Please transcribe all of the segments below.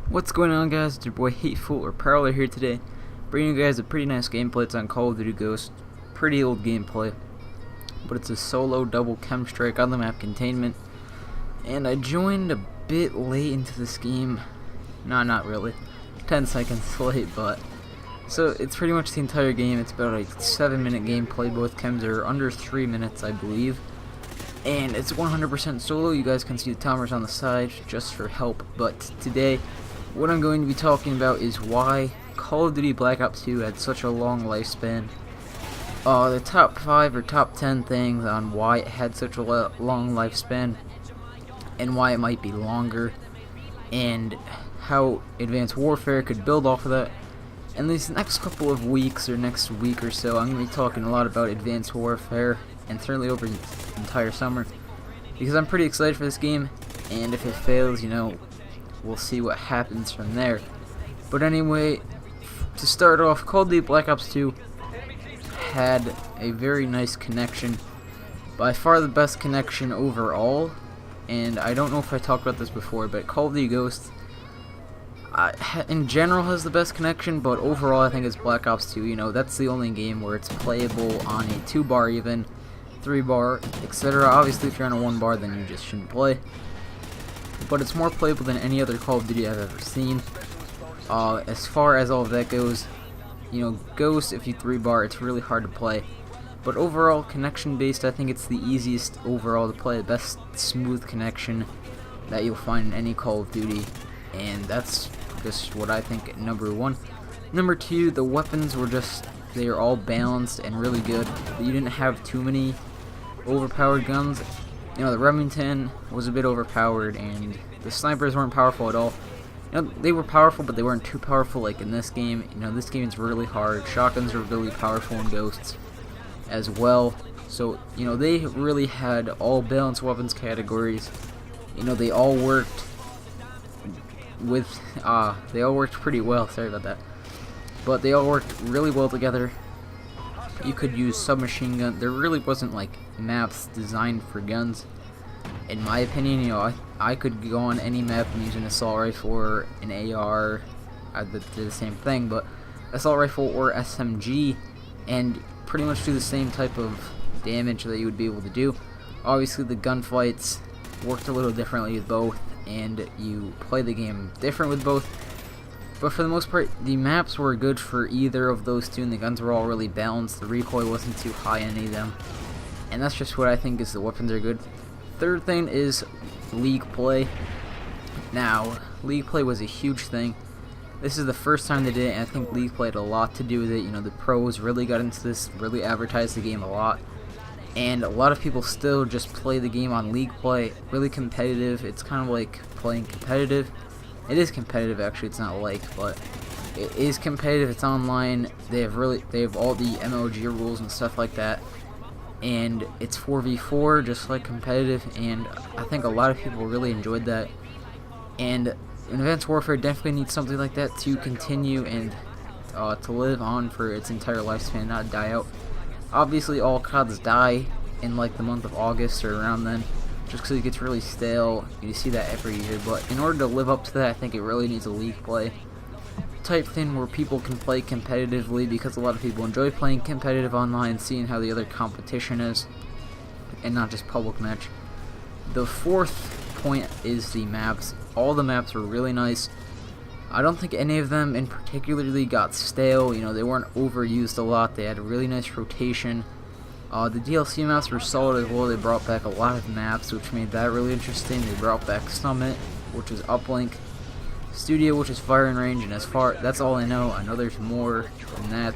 What's going on, guys? It's your boy Hateful or Prowler here today, bringing you guys a pretty nice gameplay. It's on Call of Duty Ghost. Pretty old gameplay, but it's a solo double KEM strike on the map Containment. And I joined a bit late into this game. No, not really. 10 seconds late, but so it's pretty much the entire game. It's about a 7-minute gameplay. Both KEMs are under 3 minutes, I believe. And it's 100% solo. You guys can see the timers on the side just for help. But today, what I'm going to be talking about is why Call of Duty Black Ops 2 had such a long lifespan. The top 5 or top 10 things on why it had such a long lifespan and why it might be longer, and how Advanced Warfare could build off of that. And these next couple of weeks or next week or so, I'm going to be talking a lot about Advanced Warfare, and certainly over the entire summer, because I'm pretty excited for this game. And if it fails, you know, we'll see what happens from there. But anyway, to start off, Call of Duty Black Ops 2 had a very nice connection, by far the best connection overall. And I don't know if I talked about this before, but Call of Duty Ghost in general has the best connection, but overall I think it's Black Ops 2. You know, that's the only game where it's playable on a 2-bar, even 3-bar, etc. Obviously, if you're on a 1-bar, then you just shouldn't play. But it's more playable than any other Call of Duty I've ever seen. As far as all of that goes, you know, Ghost, if you 3-bar, it's really hard to play. But overall, connection-based, I think it's the easiest overall to play, the best smooth connection that you'll find in any Call of Duty. And that's just what I think number one. Number two, the weapons were they are all balanced and really good. You didn't have too many overpowered guns. You know, the Remington was a bit overpowered, and the snipers weren't powerful at all. You know, they were powerful, but they weren't too powerful like in this game. You know, this game is really hard. Shotguns are really powerful in Ghosts as well. So, you know, they really had all balanced weapons categories. You know, they all worked they all worked pretty well. Sorry about that. But they all worked really well together. You could use submachine gun. There really wasn't like maps designed for guns, in my opinion. You know, I could go on any map and use an assault rifle or an AR. I did the same thing, but assault rifle or SMG, and pretty much do the same type of damage that you would be able to do. Obviously, the gunfights worked a little differently with both, and you play the game different with both. But for the most part, the maps were good for either of those two, and the guns were all really balanced. The recoil wasn't too high on any of them. And that's just what I think is the weapons are good. Third thing is league play. Now, league play was a huge thing. This is the first time they did it, and I think league play had a lot to do with it. You know, the pros really got into this, really advertised the game a lot. And a lot of people still just play the game on league play, really competitive. It's kind of like playing competitive. It is competitive, actually. It's not like, but it is competitive. It's online. They have all the MLG rules and stuff like that, and it's 4v4, just like competitive. And I think a lot of people really enjoyed that. And Advanced Warfare definitely needs something like that to continue and to live on for its entire lifespan, not die out. Obviously, all CODs die in like the month of August or around then, just because it gets really stale. You see that every year. But in order to live up to that, I think it really needs a league play type thing where people can play competitively, because a lot of people enjoy playing competitive online, seeing how the other competition is, and not just public match. The fourth point is the maps. All the maps were really nice. I don't think any of them in particularly got stale. You know, they weren't overused a lot. They had a really nice rotation. The DLC maps were solid as well. They brought back a lot of maps, which made that really interesting. They brought back Summit, which is Uplink, Studio, which is Firing Range, and that's all I know. I know there's more than that.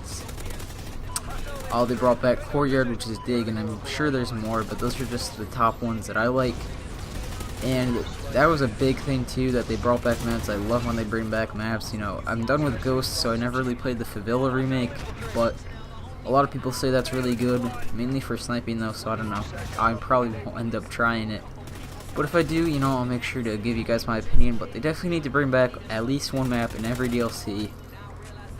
They brought back Courtyard, which is Dig, and I'm sure there's more, but those are just the top ones that I like. And that was a big thing too, that they brought back maps. I love when they bring back maps. You know, I'm done with Ghosts, so I never really played the Favilla remake, but a lot of people say that's really good, mainly for sniping though, so I don't know. I probably won't end up trying it. But if I do, you know, I'll make sure to give you guys my opinion. But they definitely need to bring back at least one map in every DLC.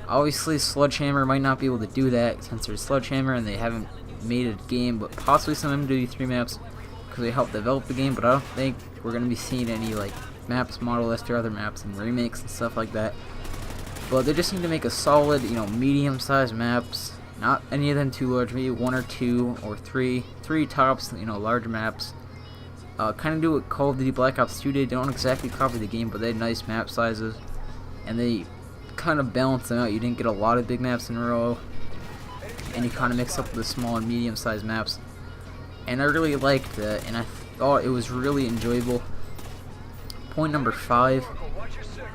Obviously, Sledgehammer might not be able to do that since there's Sledgehammer and they haven't made a game, but possibly some MW3 maps because they helped develop the game. But I don't think we're going to be seeing any like maps model after other maps and remakes and stuff like that. But they just need to make a solid, you know, medium-sized maps. Not any of them too large, maybe 1 or 2 or 3 tops, you know, large maps. Kind of do what Call of Duty Black Ops 2 did. They don't exactly copy the game, but they had nice map sizes, and they kind of balance them out. You didn't get a lot of big maps in a row, and you kind of mix up the small and medium-sized maps. And I really liked that, and I thought it was really enjoyable. Point number 5.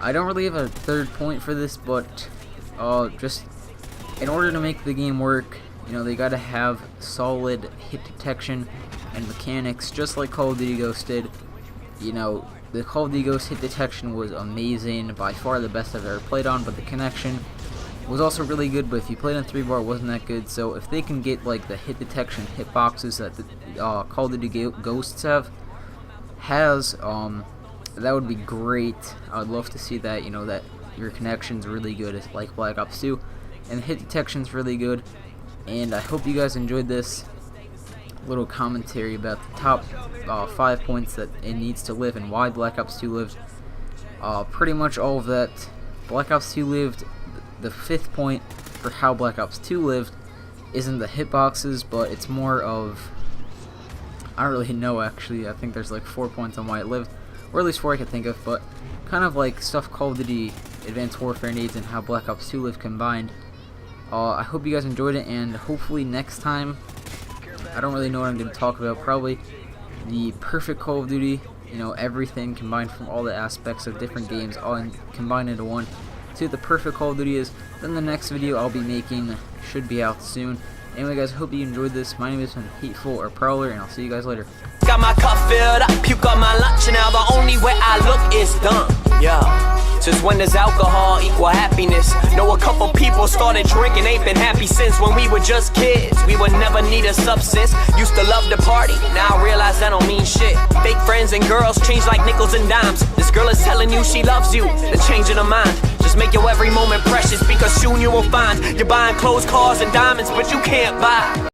I don't really have a third point for this, but just in order to make the game work, you know, they gotta have solid hit detection and mechanics, just like Call of Duty Ghost did. You know, the Call of Duty Ghost hit detection was amazing, by far the best I've ever played on, but the connection was also really good, but if you played on 3-bar, it wasn't that good. So if they can get like the hit detection hitboxes that the Call of Duty Ghosts has, that would be great. I would love to see that, you know, that your connection's really good, it's like Black Ops 2, and the hit detection's really good. And I hope you guys enjoyed this little commentary about the top 5 points that it needs to live and why Black Ops 2 lived. Pretty much all of that. Black Ops 2 lived. The 5th point for how Black Ops 2 lived isn't the hitboxes, but it's more of, I don't really know actually. I think there's like 4 points on why it lived, or at least 4 I can think of, but kind of like stuff Call of Duty Advanced Warfare needs and how Black Ops 2 lived combined. I hope you guys enjoyed it, and hopefully next time, I don't really know what I'm going to talk about, probably the perfect Call of Duty, you know, everything combined from all the aspects of different games, all combined into one. See what the perfect Call of Duty is. Then the next video I'll be making should be out soon. Anyway guys, hope you enjoyed this. My name has been Hateful or Prowler, and I'll see you guys later. Got my cup filled up, puke on my lunch, and now the only way I look is dumb. Yeah. Since when does alcohol equal happiness? Know a couple people started drinking, ain't been happy since when we were just kids. We would never need a substance, used to love to party, now I realize that don't mean shit. Fake friends and girls change like nickels and dimes. This girl is telling you she loves you, the change in her mind. Just make your every moment precious, because soon you will find you're buying clothes, cars, and diamonds, but you can't buy